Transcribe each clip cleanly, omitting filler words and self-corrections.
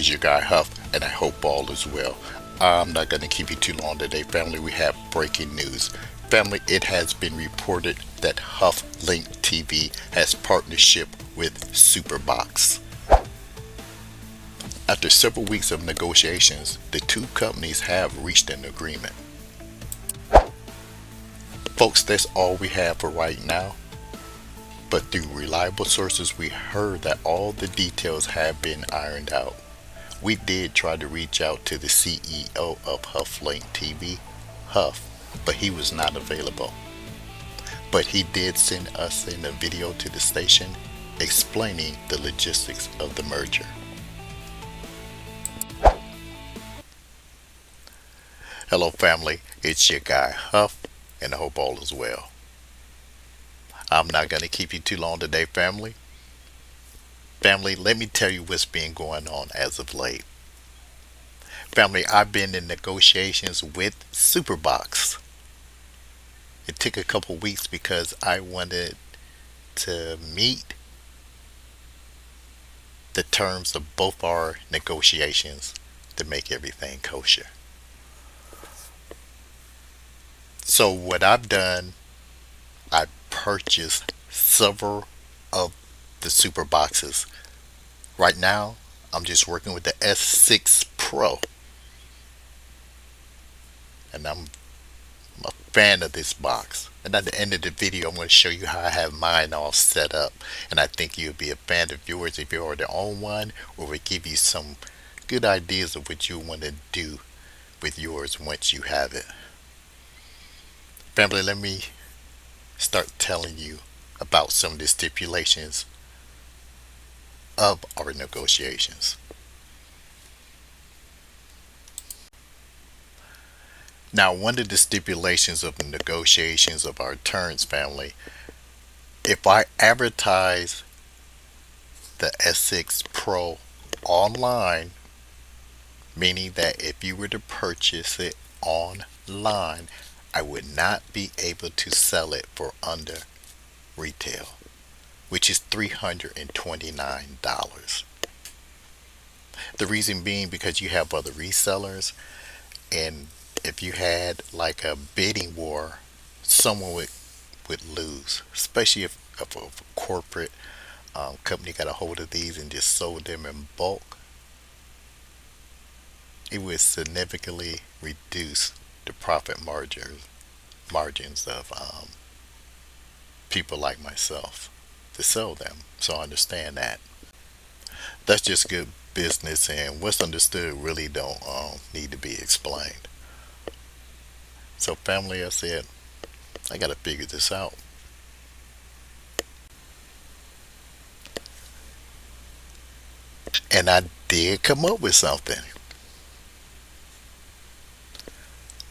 is your guy Huff, and I hope all is well. I'm not going to keep you too long today, family. We have breaking news. Family, it has been reported that Hufflink TV has partnership with SuperBox. After several weeks of negotiations, the two companies have reached an agreement. Folks, that's all we have for right now. But through reliable sources, we heard that all the details have been ironed out. We did try to reach out to the CEO of Hufflink TV, Huff, but he was not available. But he did send us in a video to the station explaining the logistics of the merger. Hello family, it's your guy Huff, and I hope all is well. I'm not going to keep you too long today, family. Family, let me tell you what's been going on as of late. Family, I've been in negotiations with SuperBox. It took a couple weeks because I wanted to meet the terms of both our negotiations to make everything kosher. So what I've done, I purchased several of the super boxes. Right now, I'm just working with the S6 Pro, and I'm a fan of this box. And at the end of the video, I'm going to show you how I have mine all set up, and I think you'll be a fan of yours if you already own one, or will give you some good ideas of what you want to do with yours once you have it. Family, let me start telling you about some of the stipulations of our negotiations. Now, one of the stipulations of the negotiations of our terms, family, if I advertise the S6 Pro online, meaning that if you were to purchase it online, I would not be able to sell it for under retail, which is $329. The reason being because you have other resellers, and if you had like a bidding war, someone would lose, especially if a corporate company got a hold of these and just sold them in bulk. It would significantly reduce the profit margins of people like myself to sell them. So I understand that. That's just good business, and what's understood really don't need to be explained. So family, I said, I gotta figure this out. And I did come up with something.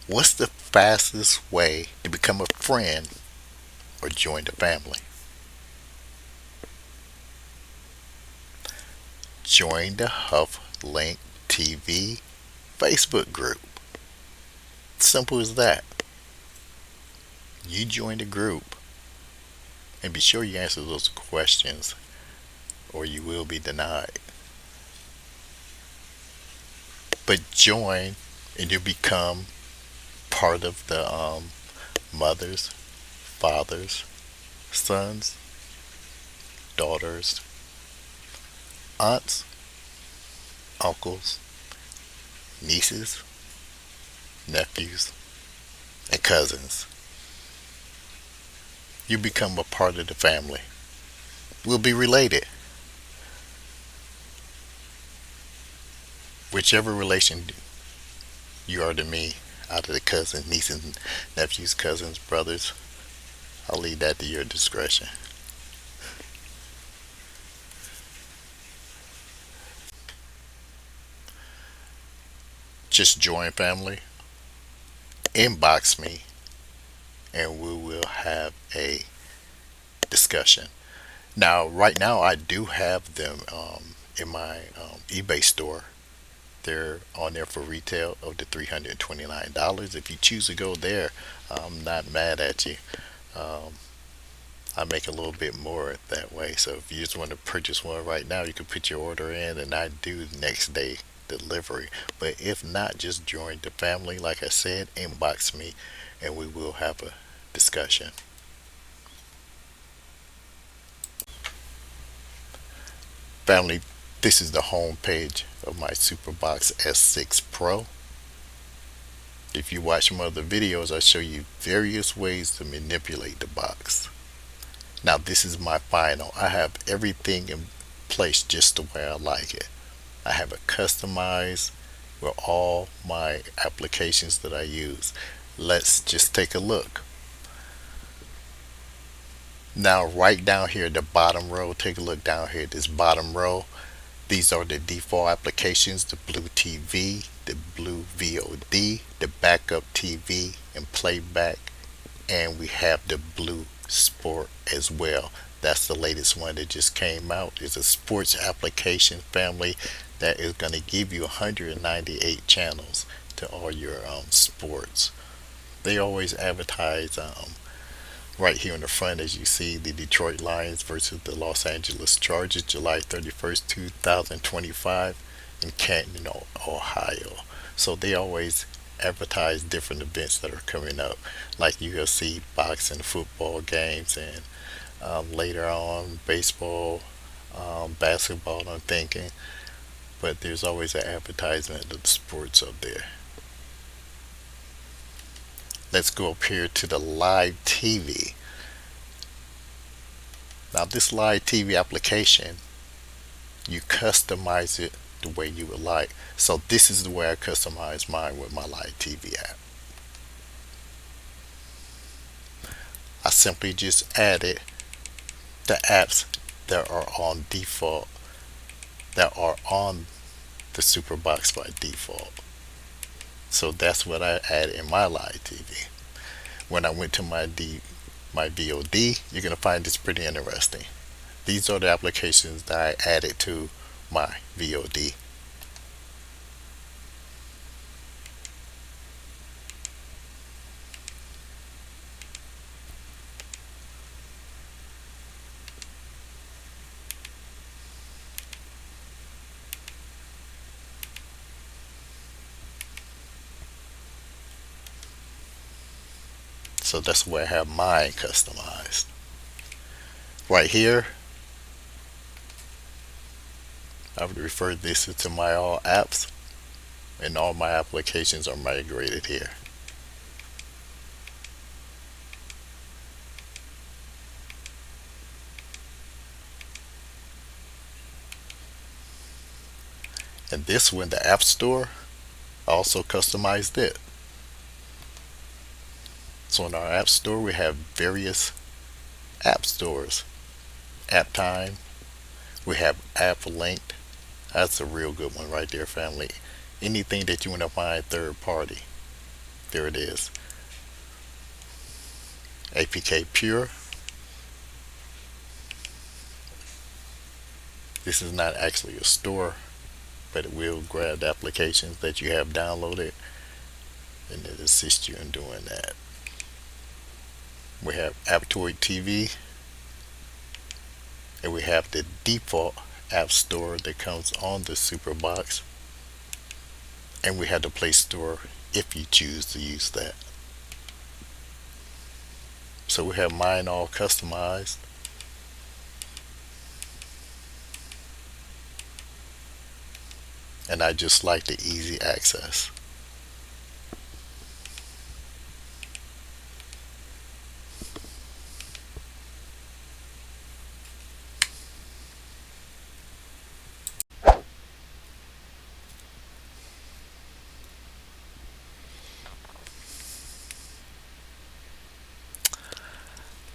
What's the fastest way to become a friend or join the family? Join the Hufflink TV Facebook group. Simple as that. You join the group and be sure you answer those questions or you will be denied. But join and you become part of the mothers, fathers, sons, daughters, aunts, uncles, nieces, nephews, and cousins. You become a part of the family. We'll be related. Whichever relation you are to me, out of the cousins, nieces, nephews, cousins, brothers, I'll leave that to your discretion. Just join family, inbox me, and we will have a discussion. Now, right now, I do have them in my eBay store. They're on there for retail of the $329. If you choose to go there, I'm not mad at you. Um, I make a little bit more that way. So if you just want to purchase one right now, you can put your order in and I do next day delivery. But if not, just join the family. Like I said, inbox me and we will have a discussion. Family, this is the home page of my SuperBox S6 Pro. If you watch my other videos, I show you various ways to manipulate the box. Now this is my final. I have everything in place just the way I like it. I have it customized with all my applications that I use. Let's just take a look. Now right down here, the bottom row, take a look down here, this bottom row. These are the default applications, the blue TV, the blue VOD, the backup TV and playback, and we have the blue sport as well. That's the latest one that just came out. It's a sports application, family, that is going to give you 198 channels to all your sports. They always advertise right here in the front, as you see, the Detroit Lions versus the Los Angeles Chargers, July 31st, 2025 in Canton, Ohio. So they always advertise different events that are coming up, like you will see boxing, football games, and later on baseball, basketball, I'm thinking. But there's always an advertisement of the sports up there. Let's go up here to the live TV. Now this live TV application, you customize it the way you would like. So this is the way I customize mine with my live TV app. I simply just added the apps that are on default, that are on the SuperBox by default. So that's what I added in my live TV. When I went to my VOD, you're gonna find this pretty interesting. These are the applications that I added to my VOD. So that's where I have mine customized. Right here, I would refer this to my all apps, and all my applications are migrated here. And this one, the App Store, I also customized it. So in our App Store, we have various app stores. App Time, we have App Linked. That's a real good one right there, family. Anything that you want to find third party, there it is. APK Pure. This is not actually a store, but it will grab the applications that you have downloaded and it assists you in doing that. We have Aptoid TV, and we have the default app store that comes on the SuperBox, and we have the Play Store if you choose to use that. So we have mine all customized. And I just like the easy access.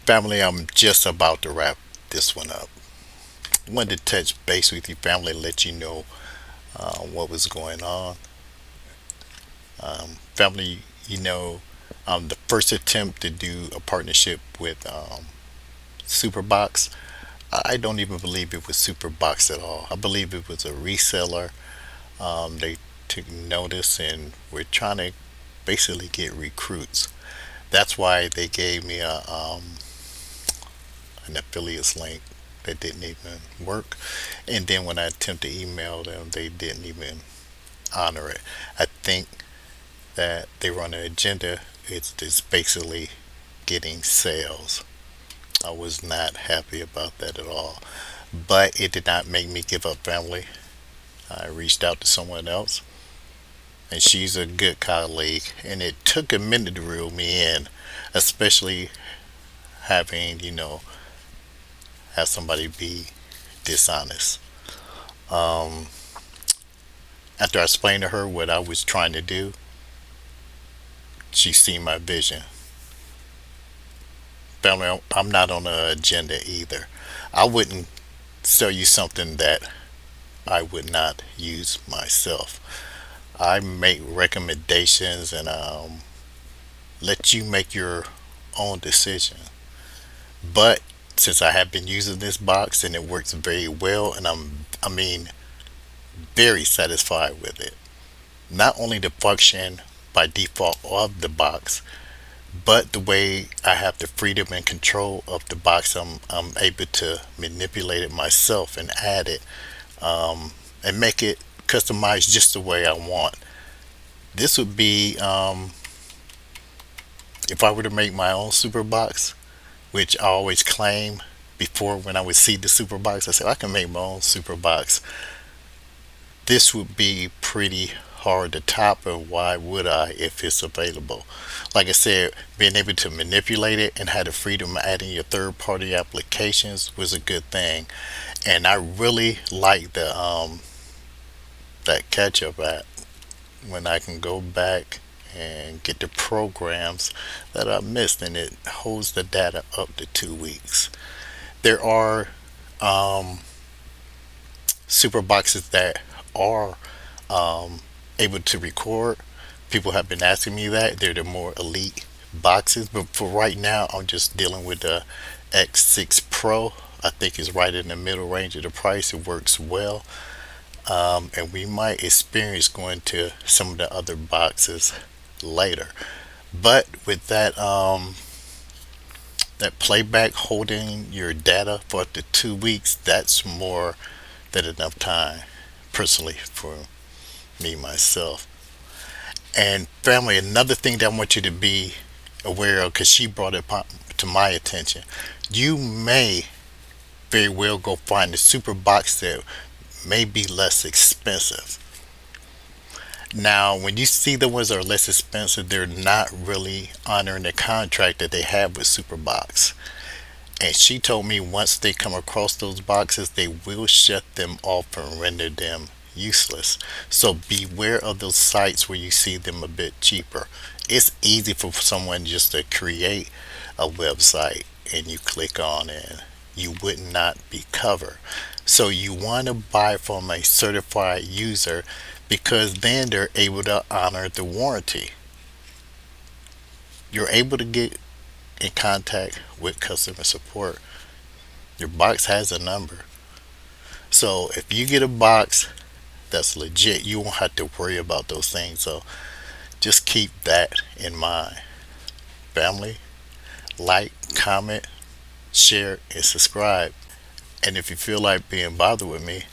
Family, I'm just about to wrap this one up. Wanted to touch base with you, family, let you know what was going on. Family, the first attempt to do a partnership with Superbox, I don't even believe it was Superbox at all. I believe it was a reseller. They took notice and we're trying to basically get recruits. That's why they gave me an affiliates link that didn't even work. And then when I attempted to email them, they didn't even honor it. I think that they run an agenda. It's just basically getting sales. I was not happy about that at all. But it did not make me give up, family. I reached out to someone else, and she's a good colleague. And it took a minute to reel me in, especially having, have somebody be dishonest. Um, After I explained to her what I was trying to do, she seen my vision. Family, I'm not on an agenda either. I wouldn't sell you something that I would not use myself. I make recommendations and let you make your own decision. But since I have been using this box and it works very well, and I mean, very satisfied with it. Not only the function by default of the box, but the way I have the freedom and control of the box. I'm able to manipulate it myself and add it, and make it customized just the way I want. This would be if I were to make my own super box, which I always claim before when I would see the super box. I said I can make my own super box. This would be pretty hard to top, and why would I if it's available? Like I said, being able to manipulate it and have the freedom of adding your third party applications was a good thing. And I really like the that catch up app when I can go back and get the programs that I missed, and it holds the data up to 2 weeks. There are um, super boxes that are able to record. People have been asking me that. They're the more elite boxes, but for right now, I'm just dealing with the X6 Pro. I think is right in the middle range of the price. It works well, and we might experience going to some of the other boxes later. But with that playback holding your data for up to 2 weeks, that's more than enough time, personally, for me myself. And family, another thing that I want you to be aware of, because she brought it to my attention, you may very well go find a super box that may be less expensive. Now, when you see the ones that are less expensive, they're not really honoring the contract that they have with Superbox. And she told me once they come across those boxes, they will shut them off and render them useless. So beware of those sites where you see them a bit cheaper. It's easy for someone just to create a website and you click on it and you would not be covered. So you want to buy from a certified user, because then they're able to honor the warranty. You're able to get in contact with customer support. Your box has a number. So if you get a box that's legit, you won't have to worry about those things. So just keep that in mind. Family, like, comment, share, and subscribe. And if you feel like being bothered with me,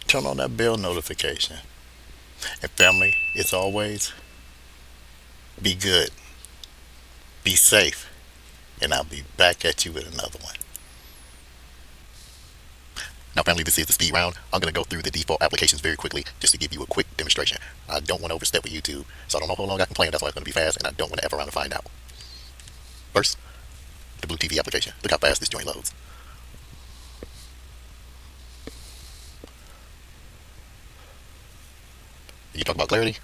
turn on that bell notification. And family, it's always be good, be safe, and I'll be back at you with another one. Now, family, this is the speed round. I'm going to go through the default applications very quickly just to give you a quick demonstration. I don't want to overstep with YouTube, so I don't know how long I can play, and that's why it's going to be fast, and I don't want to F around and find out. First, the Blue TV application. Look how fast this joint loads. You talk about clarity?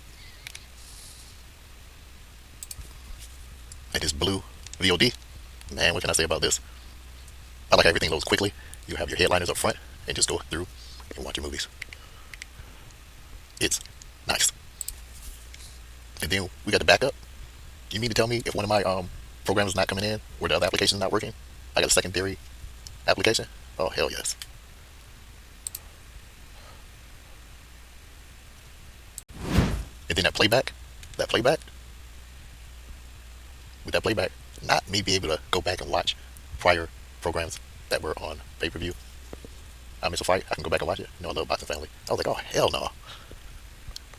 And this Blue VOD. Man, what can I say about this? I like how everything loads quickly. You have your headliners up front and just go through and watch your movies. It's nice. And then we got the backup. You mean to tell me if one of my programs is not coming in or the other application is not working, I got a secondary application? Oh, hell yes. And then that playback, with that playback, not me be able to go back and watch prior programs that were on pay-per-view. I miss a fight, I can go back and watch it. You know, I love boxing family. I was like, oh hell no,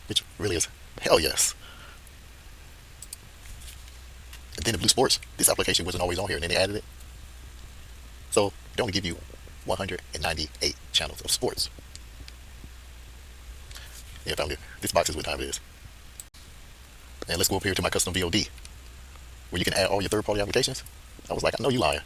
which really is hell yes. And then in Blue Sports, this application wasn't always on here, and then they added it. So they only give you 198 channels of sports. Yeah, family, this box is what time it is. And let's go up here to my custom VOD, where you can add all your third-party applications. I was like, I know you lying.